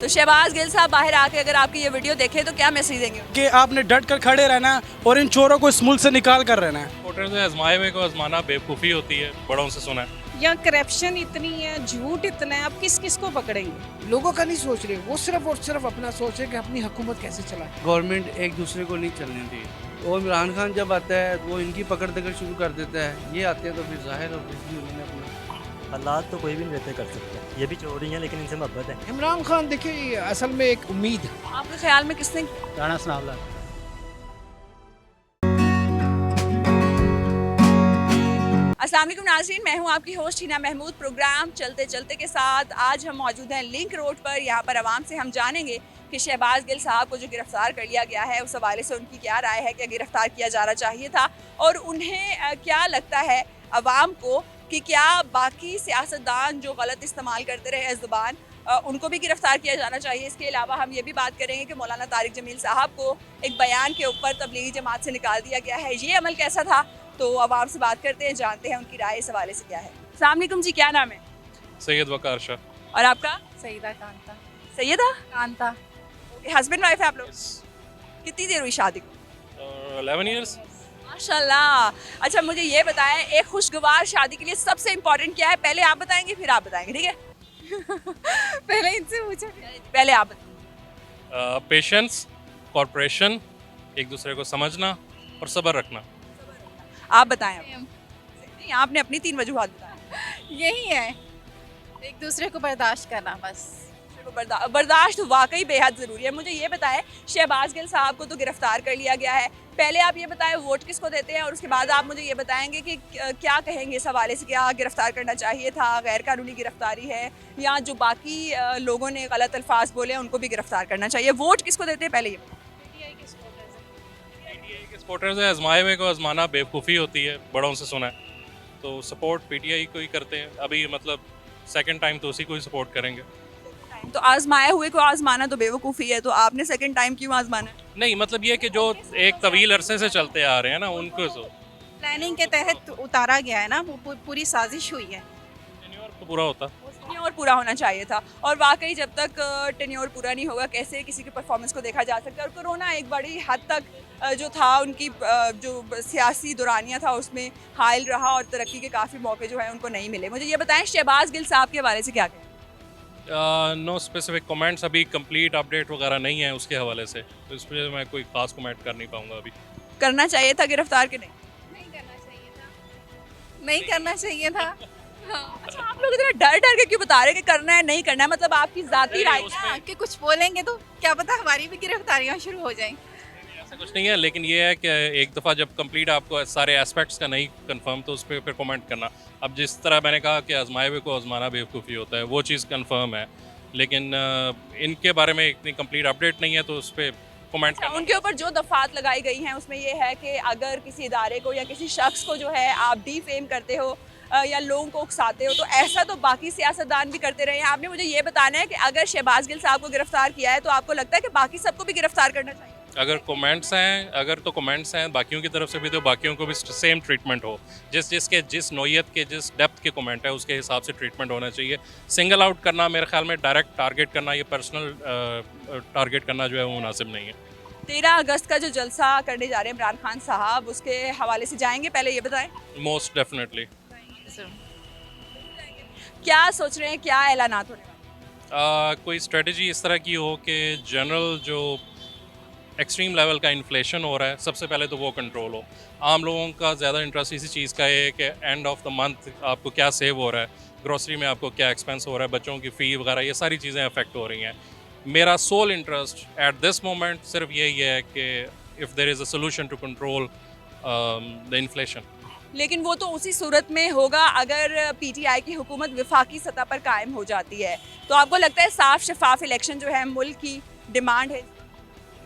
तो शहबाज गिल साहब बाहर आके अगर आपकी ये वीडियो देखें तो क्या मैसेज देंगे? कि आपने डट कर खड़े रहना है और इन चोरों को इस मुल्क से निकाल कर रहना है। वोटर से आजमाए हुए को आजमाना बेवकूफ़ी होती है, बड़ों से सुना है। यहाँ करप्शन इतनी है, झूठ इतना है, अब किस किस को पकड़ेंगे? लोगों का नहीं सोच रहे, वो सिर्फ और सिर्फ अपना सोच रहे कि अपनी हुकूमत कैसे चलाए। गवर्नमेंट एक दूसरे को नहीं चलने दी। और इमरान खान जब आता है वो इनकी पकड़ दकड़ शुरू कर देता है, ये आते हैं तो फिर जाहिर और बिजली उन्होंने अपना हालात तो कोई भी नहीं रहते कर सकता। ये भी चोरी है लेकिन इनसे मोहब्बत है। इमरान खान देखिए असल में एक उम्मीद है। आपके ख्याल में किसने? राणा सनावला। अस्सलाम वालेकुम नाज़रीन, मैं हूं आपकी होस्ट हिना महमूद। प्रोग्राम चलते चलते के साथ आज हम मौजूद हैं लिंक रोड पर। यहां पर आवाम से हम जानेंगे कि शहबाज गिल साहब को जो गिरफ्तार कर लिया गया है उस हवाले से उनकी क्या राय है, क्या गिरफ्तार किया जाना चाहिए था और उन्हें क्या लगता है आवाम को कि क्या बाकी सियासतदान जो गलत इस्तेमाल करते रहे ज़ुबान उनको भी गिरफ्तार किया जाना चाहिए। इसके अलावा हम ये भी बात करेंगे कि मौलाना तारिक जमील साहब को एक बयान के ऊपर तबलीगी जमात से निकाल दिया गया है, ये अमल कैसा था। तो आवाम से बात करते हैं, जानते हैं उनकी राय इस हवाले से क्या है। अस्सलाम वालेकुम जी, क्या नाम है? सैयद वकार शाह। और आपका? सईदा कांता। सैयदा कांता। हस्बैंड वाइफ है आप लोग? कितनी देर हुई शादी को? 11 ईयर्स। माशाल्लाह। अच्छा मुझे ये बताएं, एक खुशगवार शादी के लिए सबसे इम्पोर्टेंट क्या है? पहले आप बताएंगे फिर आप बताएंगे, ठीक है? पहले इनसे पूछो। पहले आप बताएं। पेशेंस, कॉर्पोरेशन, एक दूसरे को समझना और सब्र रखना। आप बताएं अब। नहीं, आपने अपनी 3 वजूहात बताएं। यही है, एक दूसरे को बर्दाश्त करना बस। बर्दाश्त वाकई बेहद ज़रूरी है। मुझे ये बताएं, शहबाज गिल साहब को तो गिरफ्तार कर लिया गया है, पहले आप ये बताएं वोट किसको देते हैं और उसके बाद आप मुझे ये बताएंगे कि क्या कहेंगे इस हवाले से, क्या गिरफ्तार करना चाहिए था, गैर कानूनी गिरफ्तारी है या जो बाकी लोगों ने गलत अल्फाज बोले हैं उनको भी गिरफ्तार करना चाहिए। वोट किसको देते हैं पहले ये? पीटीआई के सपोर्टर से आजमाए हुए को आजमाना बेवकूफ़ी होती है, बड़ों से सुना है। तो सपोर्ट पीटीआई को ही करते हैं अभी, मतलब सेकंड टाइम तो उसी को ही सपोर्ट करेंगे। तो आजमाए हुए को आजमाना तो बेवकूफ़ी है, तो आपने सेकंड टाइम क्यों आजमाना? नहीं, मतलब ये कि जो एक तवील अरसे से चलते आ रहे हैं ना, उनको प्लानिंग के तहत उतारा गया है ना, वो पूरी साजिश हुई है। टेन्योर तो पूरा होता। टेन्योर पूरा होना चाहिए था और वाकई जब तक टेन्योर पूरा नहीं होगा कैसे किसी की परफॉर्मेंस को देखा जा सकता है। और कोरोना एक बड़ी हद तक जो था उनकी जो सियासी दौरानिया था उसमें हायल रहा और तरक्की के काफ़ी मौके जो हैं उनको नहीं मिले। मुझे ये बताएं शहबाज गिल साहब के हवाले से क्या कहें? नो स्पेसिफिक कमेंट्स, अभी कंप्लीट अपडेट वगैरह नहीं है उसके हवाले से, तो इस वजह से मैं कोई खास कमेंट कर नहीं पाऊंगा अभी। करना चाहिए था गिरफ्तार के नहीं? नहीं करना चाहिए था, नहीं करना चाहिए था। अच्छा, आप लोग इतना डर डर के क्यों बता रहे हैं कि करना है नहीं करना है? मतलब आपकी जाती राय है। कि कुछ बोलेंगे तो क्या पता हमारी भी गिरफ्तारियां शुरू हो जाएं। ऐसा कुछ नहीं है, लेकिन ये है कि एक दफ़ा जब कंप्लीट आपको सारे एस्पेक्ट्स का नहीं कंफर्म तो उस पर फिर कमेंट करना। अब जिस तरह मैंने कहा कि आजमाए हुए को आजमाना बेवकूफ़ी होता है, वो चीज़ कंफर्म है, लेकिन इनके बारे में इतनी कंप्लीट अपडेट नहीं है तो उस पर कमेंट करना। उनके ऊपर जो दफात लगाई गई हैं उसमें ये है कि अगर किसी इदारे को या किसी शख्स को जो है आप डीफेम करते हो या लोगों को उकसाते हो तो ऐसा तो बाकी सियासतदान भी करते रहे हैं। आपने मुझे ये बताना है कि अगर शहबाज गिल साहब को गिरफ्तार किया है तो आपको लगता है कि बाकी सबको भी गिरफ्तार करना चाहिए? अगर कमेंट्स हैं, अगर तो कमेंट्स हैं बाकियों की तरफ से भी, तो बाकियों को भी सेम ट्रीटमेंट हो। जिस नोयत के, जिस डेप्थ के कमेंट है उसके हिसाब से ट्रीटमेंट होना चाहिए। सिंगल आउट करना, मेरे ख्याल में डायरेक्ट टारगेट करना, ये पर्सनल टारगेट करना जो है वो मुनासिब नहीं है। 13 अगस्त का जो जलसा करने जा रहे हैं इमरान खान साहब, उसके हवाले से जाएंगे, पहले ये बताएं। Most definitely. क्या सोच रहे हैं, क्या ऐलानात होने वाले? कोई स्ट्रेटजी इस तरह की हो कि जनरल जो एक्सट्रीम लेवल का इन्फ्लेशन हो रहा है, सबसे पहले तो वो कंट्रोल हो। आम लोगों का ज़्यादा इंटरेस्ट इसी चीज़ का है कि एंड ऑफ द मंथ आपको क्या सेव हो रहा है, ग्रोसरी में आपको क्या एक्सपेंस हो रहा है, बच्चों की फ़ी वगैरह, ये सारी चीज़ें अफेक्ट हो रही हैं। मेरा sole interest at this moment सिर्फ यही है कि if there is a solution to control the inflation. लेकिन वो तो उसी सूरत में होगा अगर पीटीआई की हुकूमत वफाकी सतह पर कायम हो जाती है। तो आपको लगता है साफ शफाफ इलेक्शन जो है मुल्क की डिमांड है?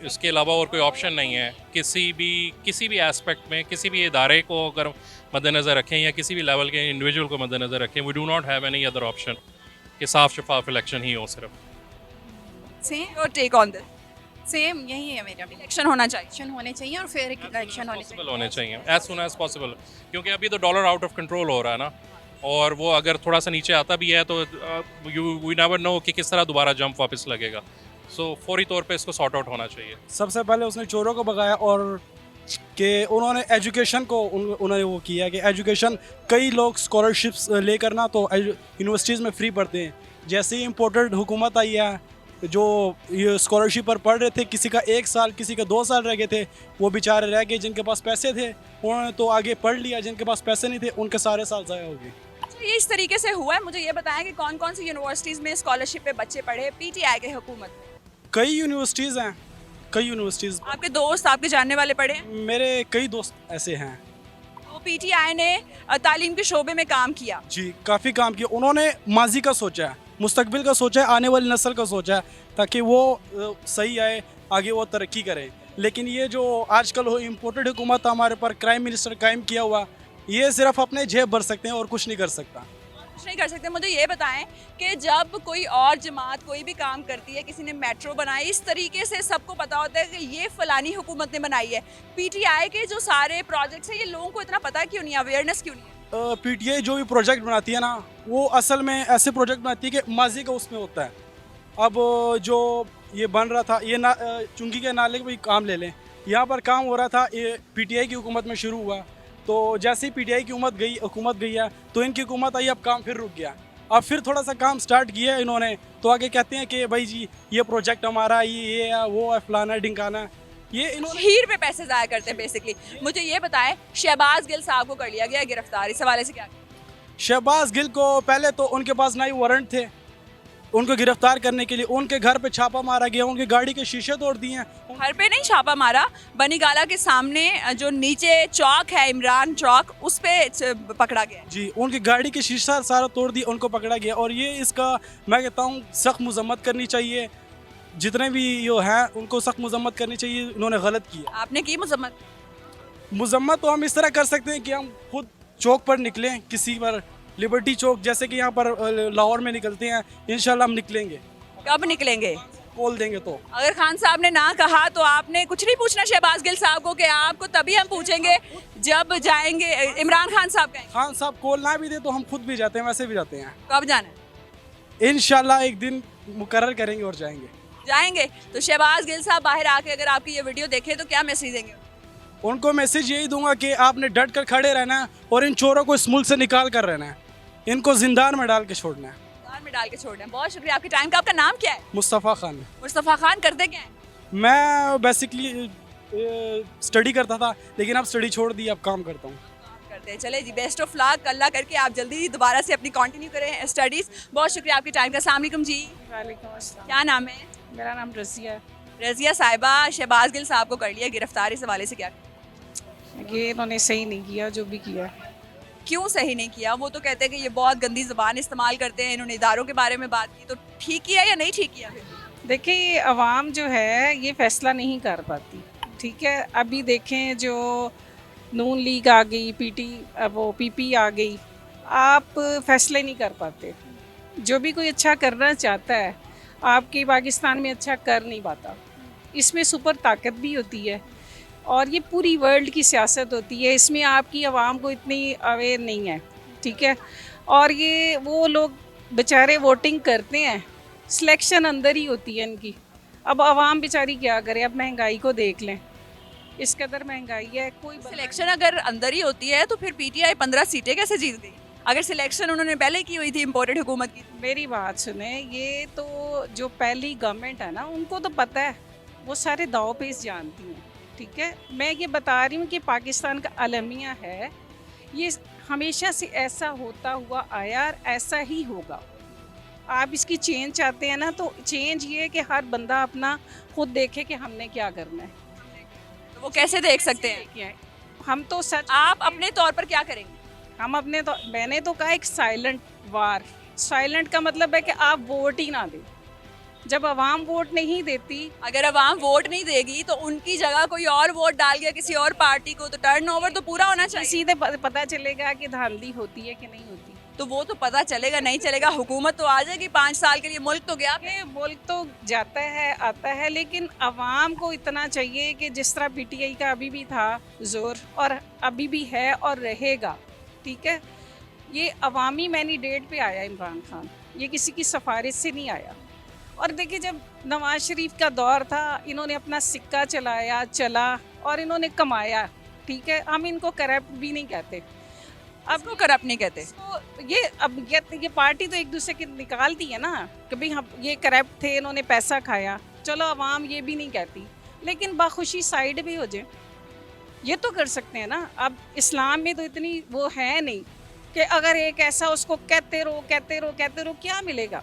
इसके अलावा और कोई ऑप्शन नहीं है। किसी भी एस्पेक्ट में, किसी भी इदारे को अगर मद्देनज़र रखें या किसी भी लेवल के इंडिविजुअल को मद्देनज़र रखें, we do not have any other option कि साफ शफाफ इलेक्शन ही हो सिर्फ। Your take on this? Same यही है मेरा भी। इलेक्शन होना चाहिए। इलेक्शन होने चाहिए और फिर इलेक्शन होने चाहिए एज सुन एज पॉसिबल, क्योंकि अभी तो डॉलर आउट ऑफ कंट्रोल हो रहा है ना, और वो अगर थोड़ा सा नीचे आता भी है तो वी नेवर नो कि किस तरह दोबारा जंप वापस लगेगा। सो फौरी तौर पे इसको सॉर्ट आउट होना चाहिए। सबसे पहले उसने चोरों को भगाया और कि उन्होंने एजुकेशन को उन्होंने वो किया कि एजुकेशन कई लोग स्कॉलरशिप्स लेकर ना तो यूनिवर्सिटीज़ में फ्री पढ़ते हैं। जैसे ही इम्पोर्टेड हुकूमत आई है, जो ये स्कॉलरशिप पर पढ़ रहे थे, किसी का 1 साल किसी का 2 साल रह गए थे, वो बेचारे रह गए। जिनके पास पैसे थे उन्होंने तो आगे पढ़ लिया, जिनके पास पैसे नहीं थे उनके सारे साल ज़ाया हो गए। अच्छा, ये इस तरीके से हुआ है। मुझे ये बताएं कि कौन कौन सी यूनिवर्सिटीज़ में स्कॉलरशिप पे बच्चे पढ़े पीटीआई के हुकूमत में? कई यूनिवर्सिटीज़ हैं, कई यूनिवर्सिटीज़। आपके दोस्त, आपके जानने वाले पढ़े हैं? मेरे कई दोस्त ऐसे हैं। तो पीटीआई ने तालीम के शोबे में काम किया। जी, काफ़ी काम किया उन्होंने। माजी का सोचा है, मुस्तकबिल का सोचा है, आने वाली नस्ल का सोचा है, ताकि वो सही आए, आगे वो तरक्की करे। लेकिन ये जो आजकल हो इम्पोर्टेड हुकूमत हमारे पर क्राइम मिनिस्टर कायम किया हुआ, ये सिर्फ अपने जेब भर सकते हैं और कुछ नहीं कर सकता। कुछ नहीं कर सकते। मुझे ये बताएं कि जब कोई और जमात कोई भी काम करती है, किसी ने मेट्रो बनाई, इस तरीके से सबको पता होता है कि ये फलानी हुकूमत ने बनाई है। पीटीआई के जो सारे प्रोजेक्ट्स हैं, ये लोगों को इतना पता क्यों नहीं है, अवेयरनेस क्यों नहीं है? पीटीआई जो भी प्रोजेक्ट बनाती है ना, वो असल में ऐसे प्रोजेक्ट बनाती है कि माजी का उसमें होता है। अब जो ये बन रहा था, ये ना चुंगी के नाले का भी काम ले लें, यहाँ पर काम हो रहा था, ये पीटीआई की हुकूमत में शुरू हुआ। तो जैसे ही पीटीआई की हुकूमत गई है तो इनकी हुकूमत आई, अब काम फिर रुक गया। अब फिर थोड़ा सा काम स्टार्ट किया है इन्होंने, तो आगे कहते हैं कि भाई जी ये प्रोजेक्ट हमारा, ये है, वो है, फलाना ढिंकाना। ये इन्होंने हीर पे पैसे ज़ाया करते हैं बेसिकली। मुझे ये बताएं, शहबाज गिल साहब को कर लिया गया गिरफ्तार, इस हवाले से क्या? शहबाज गिल को पहले तो उनके पास ना ही वारंट थे उनको गिरफ्तार करने के लिए, उनके घर पे छापा मारा गया, उनकी गाड़ी के शीशे तोड़ दिए हैं। घर पे नहीं छापा मारा, बनीगाला के सामने जो नीचे चौक है, इमरान चौक, उस पे पकड़ा गया। जी, उनकी गाड़ी के शीशा सारा तोड़ दिया, उनको पकड़ा गया। और ये इसका मैं कहता हूँ सख्त मजम्मत करनी चाहिए। जितने भी ये हैं उनको सख्त मजम्मत करनी चाहिए, इन्होंने गलत किया। आपने की मजम्मत? मजम्मत तो हम इस तरह कर सकते हैं कि हम खुद चौक पर निकलें, किसी पर लिबर्टी चौक जैसे कि यहाँ पर लाहौर में निकलते हैं, इंशाल्लाह हम निकलेंगे। कब निकलेंगे? बोल देंगे तो। अगर खान साहब ने ना कहा तो आपने कुछ नहीं पूछना शहबाज गिल साहब को कि आपको तभी हम पूछेंगे जब जाएंगे इमरान खान साहब कहेंगे? खान साहब कॉल ना भी दे तो हम खुद भी जाते हैं, वैसे भी जाते हैं। कब जाना है? इंशाल्लाह एक दिन मुकर्रर करेंगे और जाएंगे। तो शहबाज गिल साहब बाहर आके अगर आपकी ये वीडियो देखें तो क्या मैसेज देंगे? उनको मैसेज यही दूंगा कि आपने डट कर खड़े रहना है और इन चोरों को इस मुल्क से निकाल कर रहना है, इनको जिंदान में डाल के छोड़ना है। जिंदान में डाल के छोड़ना है। बहुत शुक्रिया आपके टाइम का। आपका नाम क्या है? मुस्तफ़ा खान। मुस्तफ़ा खान करते क्या है? मैं बेसिकली स्टडी करता था, लेकिन अब स्टडी छोड़ दी, अब काम करता हूँ। करते हैं। चले जी, बेस्ट ऑफ लक। अल्लाह करके आप जल्दी दोबारा से अपनी कंटिन्यू करें स्टडीज़। बहुत शुक्रिया आपके टाइम का। अस्सलाम वालेकुम जी। वालेकुम अस्सलाम। क्या नाम है? मेरा नाम रज़िया है। रज़िया साहिबा, शहबाज गिल साहब को कर लिया गिरफ्तार, इस हवाले से क्या? ये इन्होंने सही नहीं किया जो भी किया। क्यों सही नहीं किया? वो तो कहते हैं कि ये बहुत गंदी ज़बान इस्तेमाल करते हैं, इन्होंने इदारों के बारे में बात की, तो ठीक किया या नहीं ठीक किया? देखिए, ये अवाम जो है ये फैसला नहीं कर पाती, ठीक है। अभी देखें जो नून लीग आ गई, पीपी आ गई, आप फैसले नहीं कर पाते। जो भी कोई अच्छा करना चाहता है आपके पाकिस्तान में अच्छा कर नहीं पाता। इसमें सुपर ताकत भी होती है और ये पूरी वर्ल्ड की सियासत होती है, इसमें आपकी आवाम को इतनी अवेयर नहीं है, ठीक है। और ये वो लोग बेचारे वोटिंग करते हैं, सिलेक्शन अंदर ही होती है इनकी। अब आवाम बेचारी क्या करे? अब महंगाई को देख लें, इस कदर महंगाई है। कोई सिलेक्शन अगर अंदर ही होती है तो फिर पीटीआई 15 सीटें कैसे जीत गई? अगर सिलेक्शन उन्होंने पहले की हुई थी इम्पोर्टेड हुकूमत की। मेरी बात सुने, ये तो जो पहली गवर्नमेंट है ना, उनको तो पता है, वो सारे दाव पेश जानती हैं, ठीक है। मैं ये बता रही हूँ कि पाकिस्तान का अलमिया है, ये हमेशा से ऐसा होता हुआ आया और ऐसा ही होगा। आप इसकी चेंज चाहते हैं ना, तो चेंज ये है कि हर बंदा अपना खुद देखे कि हमने क्या करना है। तो वो कैसे देख सकते हैं? हम तो सच, आप अपने तौर पर क्या करेंगे? हम अपने तो, मैंने तो कहा एक साइलेंट वार। साइलेंट का मतलब है कि आप वोट ही ना दें। जब आवाम वोट नहीं देती, अगर आवाम वोट नहीं देगी तो उनकी जगह कोई और वोट डाल गया किसी और पार्टी को, तो टर्नओवर तो पूरा होना चाहिए। सीधे पता चलेगा कि धांधली होती है कि नहीं होती। तो वो तो पता चलेगा, नहीं चलेगा, हुकूमत तो आ जाएगी 5 साल के लिए, मुल्क तो गया। ये मुल्क तो जाता है आता है, लेकिन आवाम को इतना चाहिए कि जिस तरह पीटीआई का अभी भी था जोर और अभी भी है और रहेगा, ठीक है। ये अवामी मैंडेट पे आया इमरान खान, ये किसी की सिफारिश से नहीं आया। और देखिए जब नवाज शरीफ का दौर था, इन्होंने अपना सिक्का चलाया, चला और इन्होंने कमाया, ठीक है, हम इनको करप्ट भी नहीं कहते। अब को करप्ट नहीं कहते। तो ये अब ये पार्टी तो एक दूसरे की निकालती है ना कि भाई हम ये करप्ट थे, इन्होंने पैसा खाया, चलो अवाम ये भी नहीं कहती, लेकिन बाखुशी साइड भी हो जाए, ये तो कर सकते हैं ना। अब इस्लाम में तो इतनी वो है नहीं कि अगर एक ऐसा उसको कहते रहो कहते रहो कहते रहो, क्या मिलेगा।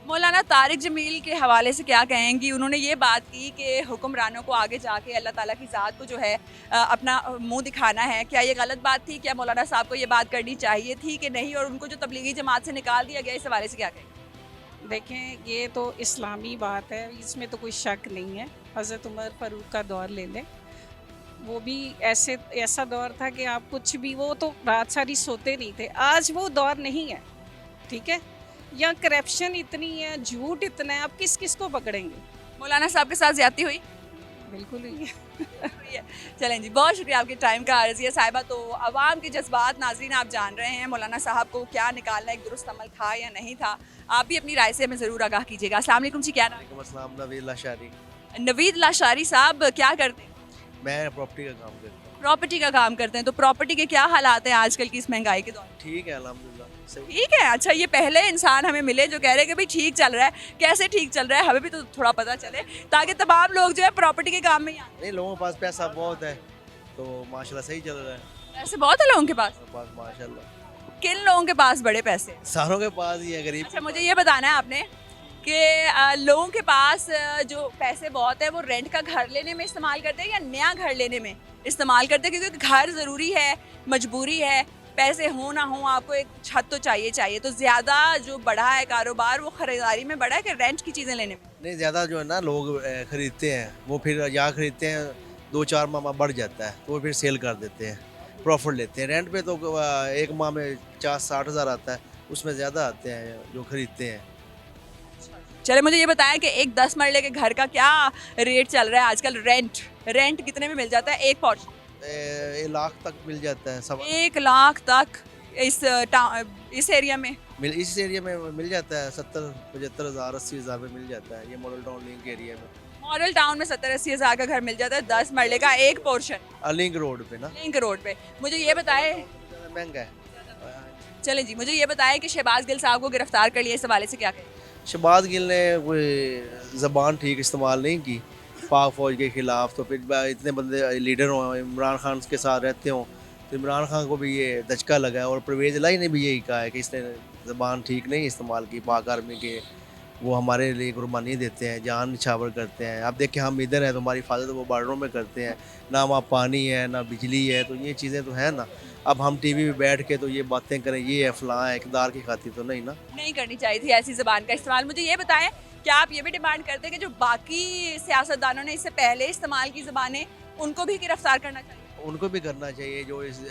मौलाना तारिक जमील के हवाले से क्या कहेंगी? उन्होंने ये बात की कि हुक्मरानों को आगे जाके अल्लाह ताला की ज़ात को जो है अपना मुंह दिखाना है। क्या ये गलत बात थी? क्या मौलाना साहब को ये बात करनी चाहिए थी कि नहीं? और उनको जो तबलीगी जमात से निकाल दिया गया, इस हवाले से क्या कहेंगे? देखें, ये तो इस्लामी बात है, इसमें तो कोई शक नहीं है। हज़रत उमर फ़ारूक का दौर ले लें, वो भी ऐसा दौर था कि आप कुछ भी, वो तो रात सारी सोते नहीं थे। आज वो दौर नहीं है, ठीक है। या करप्शन इतनी है, झूठ इतना है, आप किस किस को पकड़ेंगे। मौलाना साहब के साथ ज्यादती हुई? बिल्कुल हुई है। चलें जी, बहुत शुक्रिया आपके टाइम का। रज़िया साहिबा, तो अवाम के जज्बात नाज़रीन आप जान रहे हैं, मौलाना साहब को क्या निकालना एक दुरुस्त अमल था या नहीं था। आप भी अपनी राय से हमें ज़रूर आगाह कीजिएगा। अस्सलाम वालेकुम जी, क्या नाम? अस्सलाम, नवीद लाशारी। नवीद लाशारी साहब, क्या करते हैं? मैं प्रॉपर्टी का काम करता हूँ। प्रॉपर्टी का काम करते हैं। तो प्रॉपर्टी के क्या हालात हैं आजकल की इस महंगाई के दौरान? ठीक है, अल्हम्दुलिल्लाह सही। ठीक है। अच्छा, ये पहले इंसान हमें मिले जो कह रहे हैं कि भाई ठीक चल रहा है। कैसे ठीक चल रहा है, हमें भी तो थोड़ा पता चले, ताकि तमाम लोग जो है प्रॉपर्टी के काम में ही आए। नहीं, लोगों के पास पैसा बहुत है तो माशाल्लाह सही चल रहा है। ऐसे बहुत है लोगों के पास। माशाल्लाह किन लोगों के पास बड़े पैसे हैं? सारों के पास ही है, गरीब। अच्छा, मुझे ये बताना है आपने कि लोगों के पास जो पैसे बहुत है वो रेंट का घर लेने में इस्तेमाल करते हैं या नया घर लेने में इस्तेमाल करते हैं? क्योंकि घर ज़रूरी है, मजबूरी है, पैसे हो ना हो आपको एक छत तो चाहिए। तो ज़्यादा जो बढ़ा है कारोबार वो ख़रीदारी में बढ़ा है कि रेंट की चीज़ें लेने में? नहीं, ज़्यादा जो है ना लोग ख़रीदते हैं, वो फिर यहाँ ख़रीदते हैं, 2-4 माह बढ़ जाता है तो वो फिर सेल कर देते हैं, प्रॉफिट लेते हैं। रेंट पे तो एक माह में 50-60 हज़ार आता है, उसमें ज़्यादा आते हैं जो ख़रीदते हैं। चले, मुझे ये बताएं कि एक 10 मरले के घर का क्या रेट चल रहा है आजकल? रेंट कितने में मिल जाता है एक पोर्शन? 1 लाख तक मिल जाता है। 1 लाख तक इस एरिया में? इस एरिया में मिल जाता है 70-75 हज़ार, 80 हज़ार में मिल जाता है। ये मॉडल टाउन लिंक एरिया में। मॉडल टाउन में 70-80 हज़ार का घर मिल जाता है 10 मरले का एक पोर्शन, लिंक रोड पे ना। लिंक रोड पे। मुझे ये बताएं, महंगा है। चलें जी, मुझे ये बताएं कि शहबाज गिल साहब को गिरफ्तार कर लिया, इस हवाले से क्या कहें? शहबाज गिल ने कोई ज़बान ठीक इस्तेमाल नहीं की पाक फ़ौज के ख़िलाफ़, तो फिर इतने बंदे लीडर हों, इमरान खान के साथ रहते हों, तो इमरान खान को भी ये दचका लगा है। और परवेज़ इलाही ने भी यही कहा है कि इसने ज़बान ठीक नहीं इस्तेमाल की पाक आर्मी के, वो हमारे लिए कुर्बानी देते हैं, जान निछावर करते हैं। अब देखें, हम इधर हैं तो हमारी हिफाजत वो बॉर्डरों में करते हैं, ना वहाँ पानी है ना बिजली है, तो ये चीज़ें तो हैं ना। अब हम टीवी पे बैठ के तो ये बातें करें, ये है फलां है, इक़्तिदार की खातिर तो नहीं ना। नहीं करनी चाहिए थी ऐसी ज़बान का इस्तेमाल। मुझे ये बताएं, क्या आप ये भी डिमांड करते हैं कि जो बाकी सियासतदानों ने इससे पहले इस्तेमाल की ज़बानें, उनको भी गिरफ्तार करना चाहिए? उनको भी करना चाहिए जो इस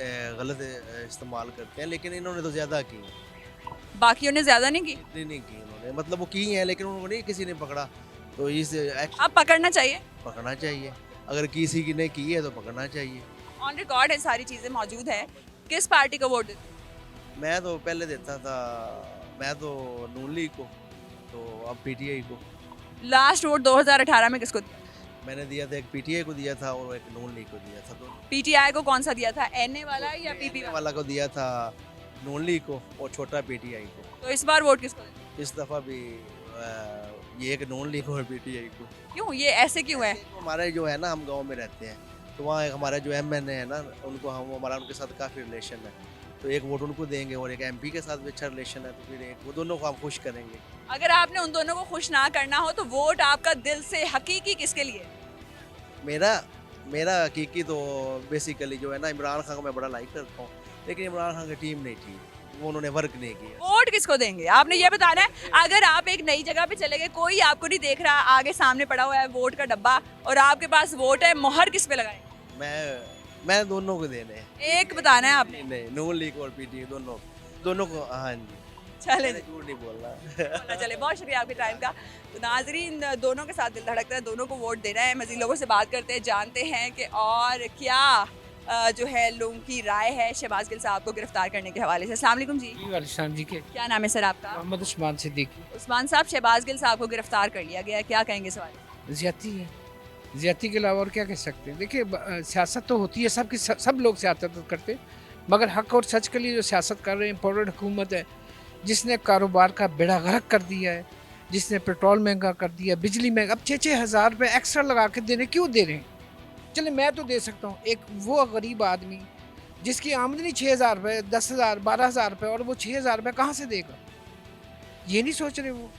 गलत इस्तेमाल करते हैं, लेकिन इन्होंने तो ज़्यादा की, बाकियों ने ज़्यादा नहीं की? इतनी नहीं की इन्होंने। मतलब वो की हैं लेकिन उनको नहीं किसी ने पकड़ा, तो इस अब पकड़ना चाहिए। पकड़ना चाहिए। अगर किसी की ने की है तो पकड़ना चाहिए। ऑन रिकॉर्ड है, सारी चीज़ें मौजूद है। किस पार्टी को वोट देते? मैं तो पहले देता था, मैं तो नून लीग को, तो अब पीटीआई को। लास्ट वोट 2018 में किसको दिया? मैंने दिया था, एक पीटीआई को दिया था और एक नून लीग को दिया था। तो पीटीआई को कौन सा दिया था, एनए वाला या पीपी वाला? वाला को दिया था नून लीग को और छोटा पीटीआई को। तो इस बार वोट किसको देते? इस दफ़ा भी ये एक नून लीग और पीटीआई को। क्यों, ये ऐसे क्यों है? हमारे जो है ना, हम गांव में रहते हैं, तो वहाँ एक हमारा जो एमएनए है ना, हमारा उनके साथ काफ़ी रिलेशन है, तो एक वोट उनको देंगे और एक एमपी के साथ भी अच्छा रिलेशन है, तो फिर एक वो दोनों को हम खुश करेंगे। अगर आपने उन दोनों को खुश ना करना हो तो वोट आपका दिल से हकीकी किसके लिए? मेरा हकीकी तो बेसिकली जो है ना, इमरान खान को मैं बड़ा लाइक करता हूँ, लेकिन इमरान खान की टीम नहीं थी, वो उन्होंने वर्क नहीं किया। वोट किसको देंगे आपने ये बताना है। अगर आप एक नई जगह पे चले गए, कोई आपको नहीं देख रहा, आगे सामने पड़ा हुआ है वोट का डब्बा और आपके पास वोट है, मोहर किस पे लगाएं? मैं दोनों को देने हैं। एक बताना है आपने। नहीं, नून लीग और पीटीआई दोनों को। हाँ जी, चले मैंने झूठ नहीं बोलना। चले, बहुत शुक्रिया आपके टाइम का। तो नाजरीन, दोनों के साथ दिल धड़कता है, दोनों को वोट देना है। मज़ीद लोगों से बात करते हैं, जानते हैं कि और क्या जो है लोगों की राय है शहबाज गिल साहब को गिरफ्तार करने के हवाले से। अस्सलाम वालेकुम जी, जी वालिशान जी के क्या नाम है सर आपका? मोहम्मद उस्मान सिद्दीकी। उस्मान साहब, शहबाज गिल साहब को गिरफ्तार कर लिया गया है, क्या कहेंगे इस हवाले से? ज्यादती है, ज्यादती के अलावा और क्या कह सकते हैं। देखिए सियासत तो होती है, सब लोग सियासत करते हैं, मगर हक और सच के लिए जो सियासत कर रहे हैं पाउडर हुकूमत है, जिसने कारोबार का बेड़ा गर्क कर दिया है, जिसने पेट्रोल महंगा कर दिया, बिजली महंगा। अब 6-6 हज़ार रुपये एक्स्ट्रा लगा के देने क्यों दे रहे हैं? चले मैं तो दे सकता हूँ, एक वो गरीब आदमी जिसकी आमदनी 6,000 रुपये, 10,000, 12,000 रुपये, और वो 6,000 रुपये कहाँ से देगा? ये नहीं सोच रहे, वो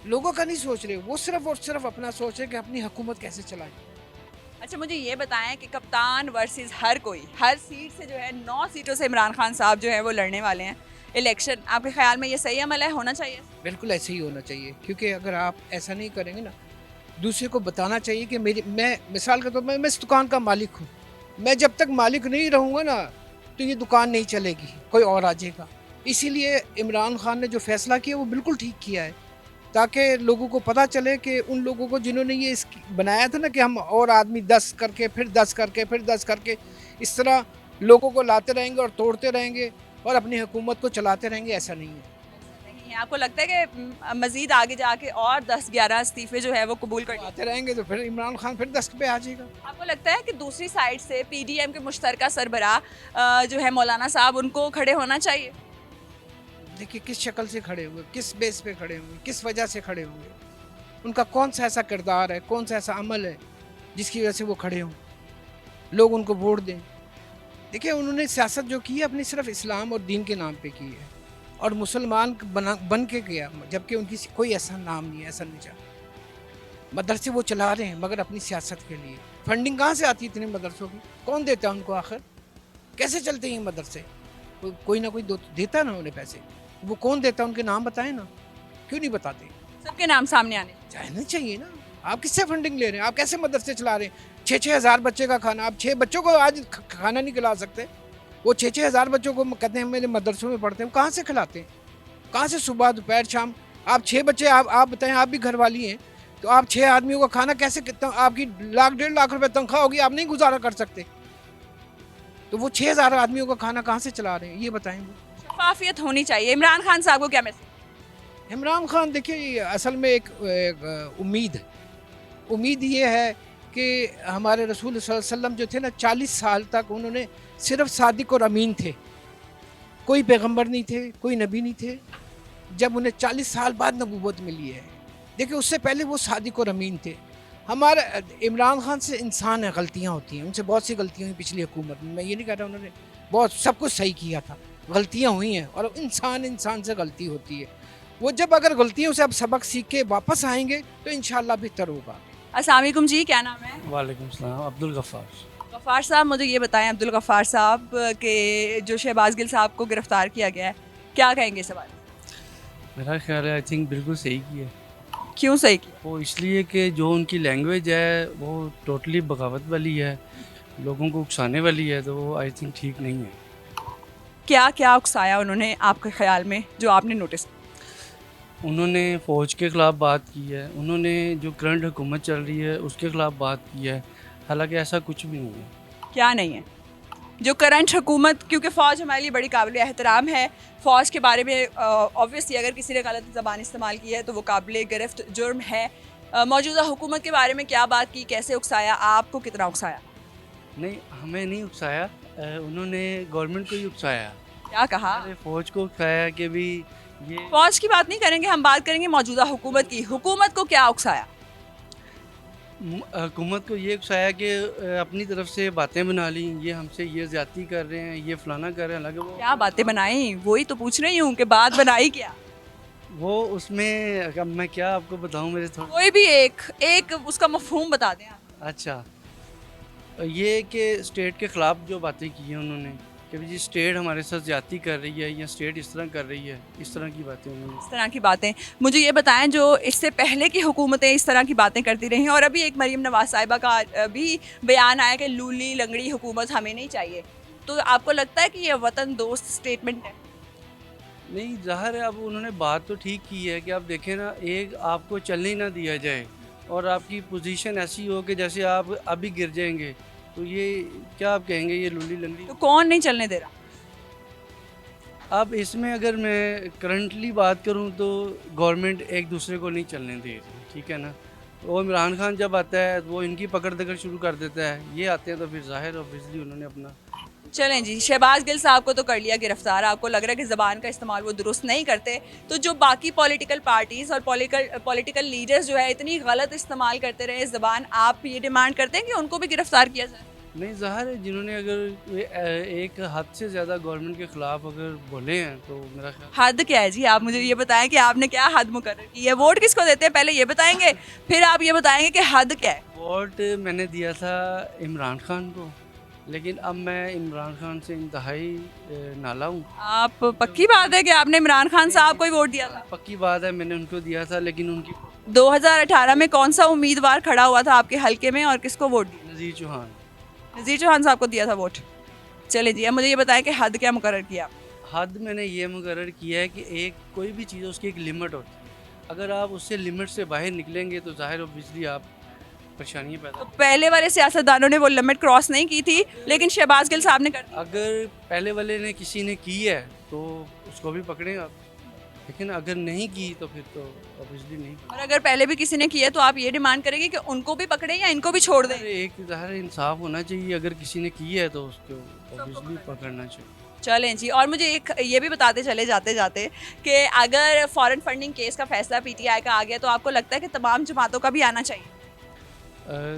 लोगों का नहीं सोच रहे, वो सिर्फ और सिर्फ अपना सोच रहे कि अपनी हुकूमत कैसे चलाएं। अच्छा, मुझे ये बताएं कि कप्तान वर्सेस हर कोई, हर सीट से जो है 9 सीटों से इमरान खान साहब जो है वो लड़ने वाले हैं इलेक्शन, आपके ख्याल में ये सही अमल है, होना चाहिए? बिल्कुल ऐसे ही होना चाहिए, क्योंकि अगर आप ऐसा नहीं करेंगे ना, दूसरे को बताना चाहिए कि मैं मिसाल के तौर पर मैं इस दुकान का मालिक हूँ, मैं जब तक मालिक नहीं रहूँगा ना तो ये दुकान नहीं चलेगी, कोई और आ जाएगा। इसीलिए इमरान खान ने जो फैसला किया वो बिल्कुल ठीक किया है, ताकि लोगों को पता चले कि उन लोगों को जिन्होंने ये बनाया था ना कि हम और आदमी 10 करके फिर 10 करके फिर 10 करके इस तरह लोगों को लाते रहेंगे और तोड़ते रहेंगे और अपनी हुकूमत को चलाते रहेंगे, ऐसा नहीं है। नहीं है, आपको लगता है कि मजीद आगे जाके और 10-11 इस्तीफे जो है वो कबूल कर आते रहेंगे तो फिर इमरान खान फिर 10 पे आ जाएगा। आपको लगता है कि दूसरी साइड से पीडीएम के मुश्तरका सरबराह जो है मौलाना साहब, उनको खड़े होना चाहिए? देखिए किस शक्ल से खड़े हुए, किस बेस पे खड़े हुए, किस वजह से खड़े हुए, उनका कौन सा ऐसा किरदार है, कौन सा ऐसा अमल है जिसकी वजह से वो खड़े हों, लोग उनको वोट दें। देखिए उन्होंने सियासत जो की है अपनी सिर्फ इस्लाम और दीन के नाम पे की है, और मुसलमान बन के किया, जबकि उनकी कोई ऐसा नाम नहीं है, ऐसा नहीं चाह। मदरसे वो चला रहे हैं मगर अपनी सियासत के लिए। फंडिंग कहाँ से आती है इतने मदरसों की? कौन देता है उनको? आखिर कैसे चलते हैं ये मदरसे? कोई ना कोई देता है ना उन्हें पैसे, वो कौन देता है? उनके नाम बताएं ना, क्यों नहीं बताते? सबके नाम सामने आने चाहना चाहिए ना। आप किससे फंडिंग ले रहे हैं? आप कैसे मदरसे चला रहे हैं? 6-6 हज़ार बच्चे का खाना, आप 6 बच्चों को आज खाना नहीं खिला सकते। वो 6-6 हज़ार बच्चों को कहते हैं मेरे मदरसों में पढ़ते हैं, कहाँ से खिलाते हैं? कहाँ से सुबह दोपहर शाम? आप 6 बच्चे, आप बताएं, आप भी घर वाली हैं, तो आप 6 आदमियों का खाना कैसे, कितना आपकी 1-1.5 लाख रुपए तनख्वाह होगी, आप नहीं गुजारा कर सकते, तो वो 6,000 आदमियों का खाना कहाँ से चला रहे हैं? ये बताएं। वो शफाफियत होनी चाहिए। इमरान खान साहब को क्या मैसेज? इमरान खान देखिए असल में एक उम्मीद ये है कि हमारे रसूल सल्लल्लाहु अलैहि वसल्लम जो थे ना, 40 साल तक उन्होंने सिर्फ सादिक और अमीन थे, कोई पैगंबर नहीं थे, कोई नबी नहीं थे। जब उन्हें 40 साल बाद नबूवत मिली है, देखिए उससे पहले वो सादिक और अमीन थे। हमारे इमरान खान से इंसान है, गलतियाँ होती हैं, उनसे बहुत सी गलतियाँ हुई पिछली हुकूमत में। मैं ये नहीं कह रहा उन्होंने बहुत सब कुछ सही किया था, गलतियाँ हुई हैं, और इंसान से गलती होती है। वो जब अगर गलतियों से अब सबक सीख के वापस आएंगे तो इंशाल्लाह बेहतर होगा। अस्सलाम वालेकुम जी, क्या नाम है? वालेकुम सलाम, अब्दुल गफ़ार। गफ़ार साहब, मुझे ये बताएं, अब्दुल गफ़ार साहब के जो शहबाज गिल साहब को गिरफ्तार किया गया है, क्या कहेंगे इस बारे में? मेरा ख्याल है आई थिंक बिल्कुल सही किया। क्यों सही किया? वो इसलिए कि जो उनकी लैंग्वेज है वो टोटली बगावत वाली है, लोगों को उकसाने वाली है, तो वो आई थिंक ठीक नहीं है। क्या क्या उकसाया उन्होंने आपके ख्याल में, जो आपने नोटिस? उन्होंने फ़ौज के ख़िलाफ़ बात की है, उन्होंने जो करंट हुकूमत चल रही है उसके ख़िलाफ़ बात की है, हालांकि ऐसा कुछ भी नहीं है। क्या नहीं है? जो करंट हुकूमत, क्योंकि फ़ौज हमारे लिए बड़ी काबिल एहतराम है, फ़ौज के बारे में ऑब्वियसली अगर किसी ने गलत ज़बान इस्तेमाल की है तो वो काबिल गिरफ्त जुर्म है। मौजूदा हुकूमत के बारे में क्या बात की, कैसे उकसाया, आपको कितना उकसाया? नहीं, हमें नहीं उकसाया, उन्होंने गवर्नमेंट को ही उकसाया। क्या कहा? फ़ौज को उकसाया कि भी ये फ़ौज की बात नहीं करेंगे, हम बात करेंगे मौजूदा हुकूमत की। हुकूमत को क्या उकसाया? हुकूमत को ये उकसाया कि अपनी तरफ से बातें बना ली, ये हमसे ये ज़्यादती कर रहे हैं, ये फलाना कर रहे हैं, हालांकि वो क्या बातें बनाई? वही तो पूछ रही हूँ कि बात बनाई क्या? वो उसमें अब मैं क्या आपको बताऊं, मेरे थोड़ा कोई भी एक उसका मफहूम बता दें आप। अच्छा, ये कि स्टेट के ख़िलाफ़ जो बातें की हैं उन्होंने कि जी स्टेट हमारे साथ ज़्यादती कर रही है या स्टेट इस तरह कर रही है, इस तरह की बातें उन्होंने। इस तरह की बातें मुझे ये बताएं, जो इससे पहले की हुकूमतें इस तरह की बातें करती रही, और अभी एक मरीम नवाज साहिबा का भी बयान आया कि लूली लंगड़ी हुकूमत हमें नहीं चाहिए, तो आपको लगता है कि ये वतन दोस्त स्टेटमेंट है? नहीं, ज़ाहिर है अब उन्होंने बात तो ठीक की है कि आप देखें ना, एक आपको चलने ही ना दिया जाए और आपकी पोजीशन ऐसी हो कि जैसे आप अभी गिर जाएंगे, तो ये क्या आप कहेंगे, ये लुल्ली लंगड़ी। तो कौन नहीं चलने दे रहा? अब इसमें अगर मैं करंटली बात करूं तो गवर्नमेंट एक दूसरे को नहीं चलने दे रही, ठीक है ना। वो इमरान खान जब आता है तो वो इनकी पकड़ दकड़ शुरू कर देता है, ये आते हैं तो फिर जाहिर ऑब्वियसली उन्होंने अपना। चलें जी, शहबाज गिल साहब को तो कर लिया गिरफ्तार, आपको लग रहा है कि ज़बान का इस्तेमाल वो दुरुस्त नहीं करते, तो जो बाकी पॉलिटिकल पार्टीज़ और पॉलिटिकल लीडर्स जो है इतनी गलत इस्तेमाल करते रहे ज़बान, आप ये डिमांड करते हैं कि उनको भी गिरफ्तार किया जाए? नहीं, ज़ाहिर है जिन्होंने अगर एक हद से ज़्यादा गवर्नमेंट के ख़िलाफ़ अगर बोले हैं तो मेरा ख्याल। हद क्या है जी? आप मुझे ये बताएं कि आपने क्या हद मुकर्रर की है? वोट किसको देते हैं पहले ये बताएंगे, फिर आप ये बताएंगे कि हद क्या है। वोट मैंने दिया था इमरान खान को, लेकिन अब मैं इमरान खान से इंतहाई नाला हूँ। आप पक्की बात है कि आपने इमरान खान साहब को ही वोट दिया था? पक्की बात है, मैंने उनको दिया था, लेकिन उनकी 2018 में कौन सा उम्मीदवार खड़ा हुआ था आपके हलके में और किसको वोट दिया? नज़ीर चौहान। नज़ीर चौहान साहब को दिया था वोट। चले जी, अब मुझे ये बताएं कि हद क्या मुकर्रर किया? हद मैंने ये मुकर्रर किया है कि एक कोई भी चीज़ उसकी एक लिमिट होती है, अगर आप उससे लिमिट से बाहर निकलेंगे तो ज़ाहिर ऑब्वियसली आप परेशानियाँ पैदा। तो पहले वाले सियासतदानों ने वो लिमिट क्रॉस नहीं की थी, लेकिन शहबाज गिल साहब ने कर दी। अगर पहले वाले ने किसी ने की है तो उसको भी पकड़ें आप, लेकिन अगर नहीं की तो फिर तो ऑब्वियसली नहीं। और अगर पहले भी किसी ने किया तो आप ये डिमांड करेंगे कि उनको भी पकड़े या इनको भी छोड़ दें? एक ज़ाहिर इंसाफ होना चाहिए, अगर किसी ने की है तो उसको ऑब्वियसली पकड़ना चाहिए। चलें जी, और मुझे एक ये भी बताते चले जाते जाते कि अगर फॉरेन फंडिंग केस का फैसला पीटीआई का आ गया तो आपको लगता है कि तमाम जमातों का भी आना चाहिए?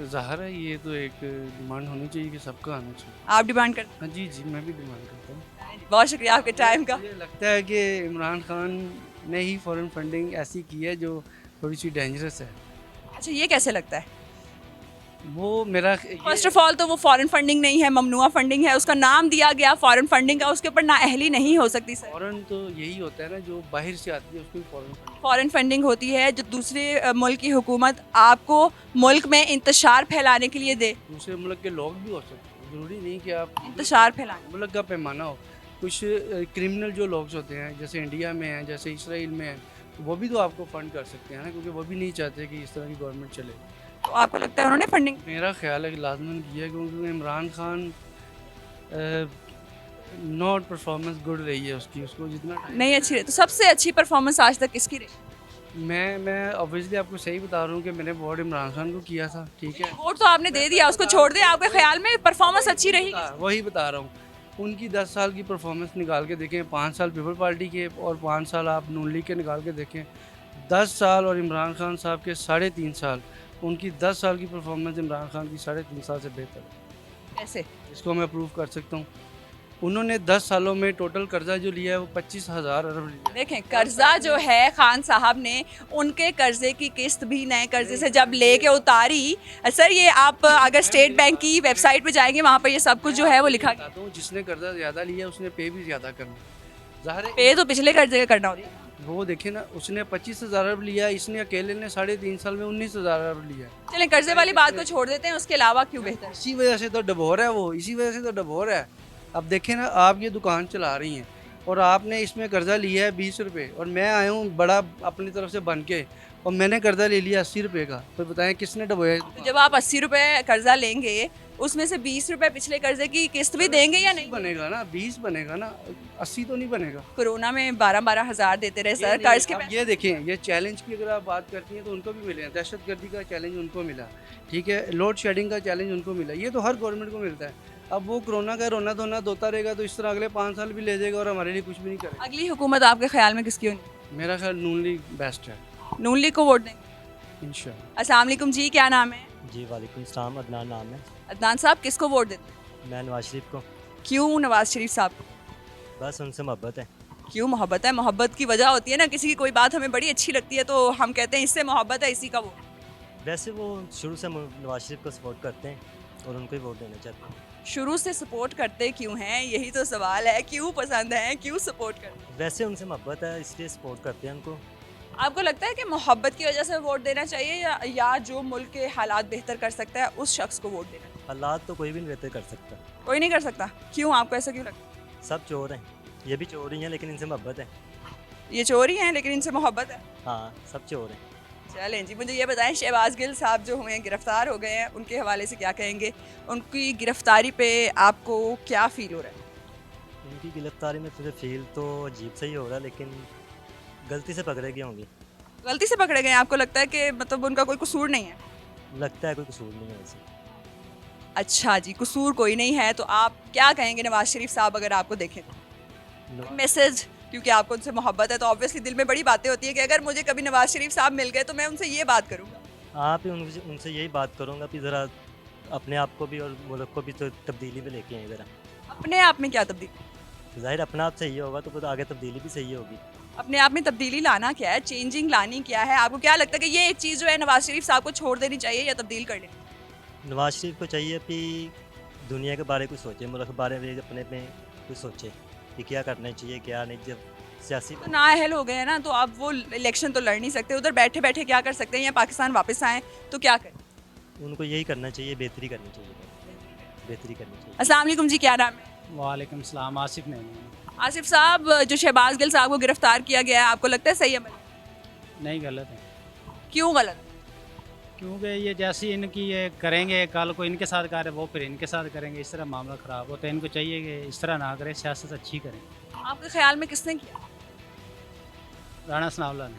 ज़ाहिर है ये तो एक डिमांड होनी चाहिए कि सबका आना चाहिए। आप डिमांड करते हाँ जी जी, मैं भी डिमांड करता हूँ। हैं? बहुत शुक्रिया आपके टाइम का। मुझे लगता है कि इमरान खान ने ही फॉरेन फंडिंग ऐसी की है जो थोड़ी सी डेंजरस है। अच्छा, ये कैसे लगता है? वो मेरा फर्स्ट ऑफ ऑल तो वो फॉरेन फंडिंग नहीं है, ममनुआ फंडिंग है, उसका नाम दिया गया फॉरेन फंडिंग का, उसके ऊपर नाअहली नहीं हो सकती सर। फॉरेन तो यही होता है ना, जो बाहर से आती है उसको फॉरेन फंडिंग। फॉरेन फंडिंग होती है जो दूसरे मुल्क की हुकूमत आपको मुल्क में इंतशार फैलाने के लिए दे। दूसरे मुल्क के लोग भी हो सकते हैं, ज़रूरी नहीं कि आप इंतशार फैलाने। मुल्क का पैमाना हो। कुछ क्रिमिनल जो लोग होते हैं जैसे इंडिया में हैं, जैसे इसराइल में हैं, वो भी तो आपको फंड कर सकते हैं ना, क्योंकि वो भी नहीं चाहते कि इस तरह की गवर्नमेंट चले। तो आपको लगता है उन्होंने फंडिंग? मेरा ख्याल है कि लाजमन किया, क्योंकि Imran Khan not performance good रही है उसकी, उसको जितना नहीं अच्छी रही। तो सबसे अच्छी परफॉर्मेंस आज तक किसकी रही? मैं ऑब्वियसली आपको सही बता रहा हूँ कि मैंने वोट इमरान खान को किया था, ठीक है। वोट तो आपने दे दिया, उसको छोड़ दें। आपके ख्याल में परफॉर्मेंस अच्छी रही? वही बता रहा हूँ, उनकी 10 साल की परफॉर्मेंस निकाल के देखें, 5 साल पीपल पार्टी के और 5 साल आप नून लीग के निकाल के देखें, 10 साल और इमरान खान साहब के 3.5 साल, उनकी 10 साल की परफॉर्मेंस इमरान खान की 3.5 साल से बेहतर है। कैसे? इसको मैं प्रूव कर सकता हूँ। उन्होंने 10 सालों में टोटल कर्जा जो लिया है वो 25,000 अरब लिया। देखें, कर्जा जो है खान साहब ने, उनके कर्जे की किस्त भी नए कर्जे से जब लेके उतारी। सर, ये आप अगर स्टेट बैंक की वेबसाइट पे जाएंगे वहाँ पर ये सब कुछ जो है वो लिखा गया। तो जिसने कर्जा ज़्यादा लिया उसने पे भी ज़्यादा करना, ज़ाहिर है। पे तो पिछले कर्जे का करना होता है। वो देखे ना, उसने 25,000 अरब लिया, इसने अकेले ने 3.5 साल में 19,000 अरब लिया। चलें, कर्जे वाली बात को छोड़ देते हैं, उसके अलावा क्यों बेहतर है? इसी वजह से तो डबोर है वो, इसी वजह से तो डबोर है। अब देखें ना, आप ये दुकान चला रही हैं और आपने इसमें कर्जा लिया है 20 रुपये, और मैं आया हूँ बड़ा अपनी तरफ से बन के और मैंने कर्जा ले लिया 80 रुपये का, तो बताएं किसने डबोया? तो जब आप 80 रुपये कर्जा लेंगे, उसमें से 20 रुपये पिछले कर्जे की किस्त भी देंगे या नहीं? बनेगा ना, 20 बनेगा ना, 80 तो नहीं बनेगा। कोरोना में 12-12 हज़ार देते रहे सर कर्ज के अब पैसे। ये देखें, ये चैलेंज की अगर आप बात करती हैं तो उनको भी मिले हैं, दहशतगर्दी का चैलेंज उनको मिला, ठीक है, लोड शेडिंग का चैलेंज उनको मिला, ये तो हर गवर्नमेंट को मिलता है। अब वो कोरोना का रोना धोना धोता रहेगा तो इस तरह अगले 5 साल भी ले जाएगा और हमारे लिए कुछ भी नहीं करेगा। अगली हुकूमत आपके ख्याल में किसकी होनी? मेरा ख्याल नून लीग बेस्ट है, नून लीग को वोट देंगे। इंशाल्लाह। अस्सलाम वालेकुम जी, क्या नाम है? जी वालेकुम सलाम, अदनान नाम है। अदनान साहब, किसको वोट देते हैं? मैं नवाज शरीफ को। क्यों नवाज शरीफ साहब को? बस उनसे मोहब्बत है। क्यों मोहब्बत है? मोहब्बत की वजह होती है ना, किसी की कोई बात हमें बड़ी अच्छी लगती है तो हम कहते हैं इससे मोहब्बत है, इसी का वोट। वैसे वो शुरू से नवाज शरीफ को सपोर्ट करते हैं और उनको ही वोट देना चाहते हैं। शुरू से सपोर्ट करते क्यों हैं, यही तो सवाल है। क्यों पसंद है, क्यों सपोर्ट करते हैं? वैसे उनसे मोहब्बत है इसलिए सपोर्ट करते हैं उनको। आपको लगता है कि मोहब्बत की वजह से वोट देना चाहिए या जो मुल्क के हालात बेहतर कर सकता है उस शख्स को वोट देना चाहिए? हालात तो कोई भी नहीं बेहतर कर सकता। कोई नहीं कर सकता। क्यों, आपको ऐसा क्यों लगता है? सब चोर हैं, ये भी चोर ही हैं लेकिन इनसे मोहब्बत है। ये चोरी हैं लेकिन इनसे मोहब्बत है। हाँ, सब चोर हैं। चलें जी, मुझे ये बताएं शहबाज गिल साहब जो हुए हैं गिरफ़्तार हो गए हैं, उनके हवाले से क्या कहेंगे? उनकी गिरफ़्तारी पे आपको क्या फ़ील हो रहा है? उनकी गिरफ्तारी में तुझे फील तो अजीब सा ही हो रहा है, लेकिन गलती से पकड़े गए होंगे। गलती से पकड़े गए हैं, आपको लगता है कि मतलब उनका कोई कसूर नहीं है? लगता है कोई कसूर नहीं है वैसे। अच्छा जी, कसूर कोई नहीं है, तो आप क्या कहेंगे नवाज शरीफ साहब अगर आपको देखें तो? नवा- मैसेज, क्योंकि आपको उनसे मोहब्बत है तो ऑब्वियसली दिल में बड़ी बातें होती हैं कि अगर मुझे कभी नवाज शरीफ साहब मिल गए तो मैं उनसे ये बात करूँगा। आप ही उनसे यही बात करूँगा कि ज़रा अपने आप को भी और मुल्क को भी तो तब्दीली में लेके आए ज़रा। अपने आप में क्या तब्दीली? ज़ाहिर अपना आप सही होगा तो फिर आगे तब्दीली भी सही होगी। अपने आप में तब्दीली लाना क्या है, चेंजिंग लानी क्या है? आपको क्या लगता है कि ये एक चीज़ जो है नवाज शरीफ साहब को छोड़ देनी चाहिए या तब्दील कर लेनी? नवाज शरीफ को चाहिए कि दुनिया के बारे में कुछ सोचे, मुल्क के बारे में अपने में कुछ सोचे कि क्या करना चाहिए क्या नहीं। जब सियासी तो नाअहल हो गए हैं ना, तो अब वो इलेक्शन तो लड़ नहीं सकते, उधर बैठे बैठे क्या कर सकते हैं, या पाकिस्तान वापस आएँ तो क्या करें? उनको यही करना चाहिए, बेहतरी करनी चाहिए, बेहतरी करनी चाहिए। अस्सलाम वालेकुम जी, क्या नाम है? वालेकुम सलाम, आसिफ नहीं। आसिफ साहब, जो शहबाज गिल साहब को गिरफ्तार किया गया है, आपको लगता है सही अमल? नहीं, गलत है, क्यों गलत? क्योंकि ये जैसी इनकी ये करेंगे, कल को इनके साथ कर वो फिर इनके साथ करेंगे, इस तरह मामला ख़राब होता है। इनको चाहिए कि इस तरह ना करें, सियासत अच्छी करें। आपके ख्याल में किसने किया? राणा सनाउल्लाह ने,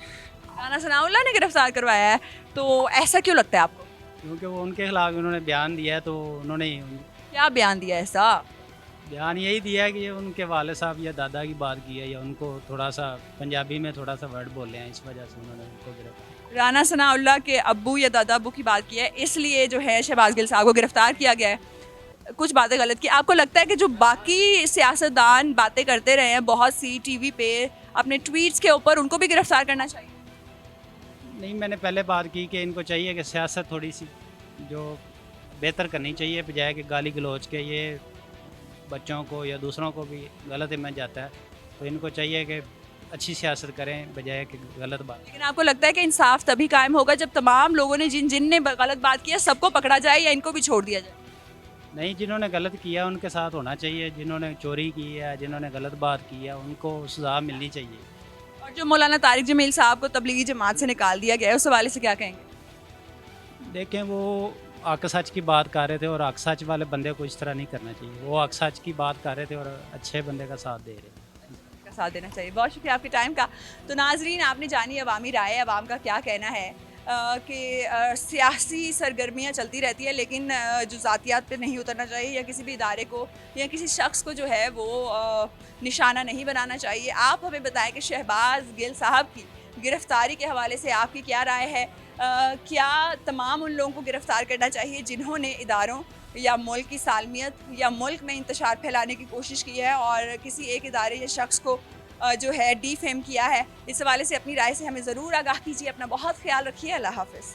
राना सनाउल्लाह ने गिरफ्तार करवाया है, तो ऐसा क्यों लगता है आपको? क्योंकि वो उनके खिलाफ उन्होंने बयान दिया है, तो उन्होंने क्या बयान दिया ऐसा? बयान यही दिया है कि ये उनके वाले साहब या दादा की बात की है, या उनको थोड़ा सा पंजाबी में थोड़ा सा वर्ड बोले हैं, इस वजह से उन्होंने उनको गिरफ्तार। राना सनाउल्लाह के अब्बू या दादा अब्बू की बात की है, इसलिए जो है शहबाज गिल साहब को गिरफ्तार किया गया है। कुछ बातें गलत की, आपको लगता है कि जो बाकी सियासतदान बातें करते रहे हैं बहुत सी टीवी पे अपने ट्वीट्स के ऊपर, उनको भी गिरफ्तार करना चाहिए? नहीं, मैंने पहले बात की कि इनको चाहिए कि सियासत थोड़ी सी जो बेहतर करनी चाहिए, बजाय कि गाली गलौज के ये बच्चों को या दूसरों को भी गलत इमेज जाता है। तो इनको चाहिए कि अच्छी सियासत करें बजाय कि गलत बात। लेकिन आपको लगता है कि इंसाफ तभी कायम होगा जब तमाम लोगों ने जिन ने गलत बात की है सबको पकड़ा जाए, या इनको भी छोड़ दिया जाए? नहीं, जिन्होंने गलत किया उनके साथ होना चाहिए, जिन्होंने चोरी की है, जिन्होंने गलत बात की है, उनको सज़ा मिलनी चाहिए। और जो मौलाना तारिक जमील साहब को तबलीगी जमात से निकाल दिया गया है, उस हवाले से क्या कहेंगे? देखें, वो हक सच की बात कर रहे थे, और हक सच वाले बंदे को इस तरह नहीं करना चाहिए। वो हक सच की बात कर रहे थे और अच्छे बंदे का साथ दे रहे थे, का साथ देना चाहिए। बहुत शुक्रिया आपके टाइम का। तो नाजरीन, आपने जानी अवामी राय, अवाम का क्या कहना है कि सियासी सरगर्मियाँ चलती रहती है, लेकिन जो ज़ातियात पे नहीं उतरना चाहिए, या किसी भी इदारे को या किसी शख्स को जो है वो निशाना नहीं बनाना चाहिए। आप हमें बताएं कि शहबाज गिल साहब की गिरफ़्तारी के हवाले से आपकी क्या राय है? क्या तमाम उन लोगों को गिरफ़्तार करना चाहिए जिन्होंने इदारों या मुल्क की सालमियत या मुल्क में इंतशार फैलाने की कोशिश की है, और किसी एक इदारे या शख्स को जो है डीफेम किया है? इस हवाले से अपनी राय से हमें ज़रूर आगाह कीजिए। अपना बहुत ख्याल रखिए। अल्लाह हाफ़िज़।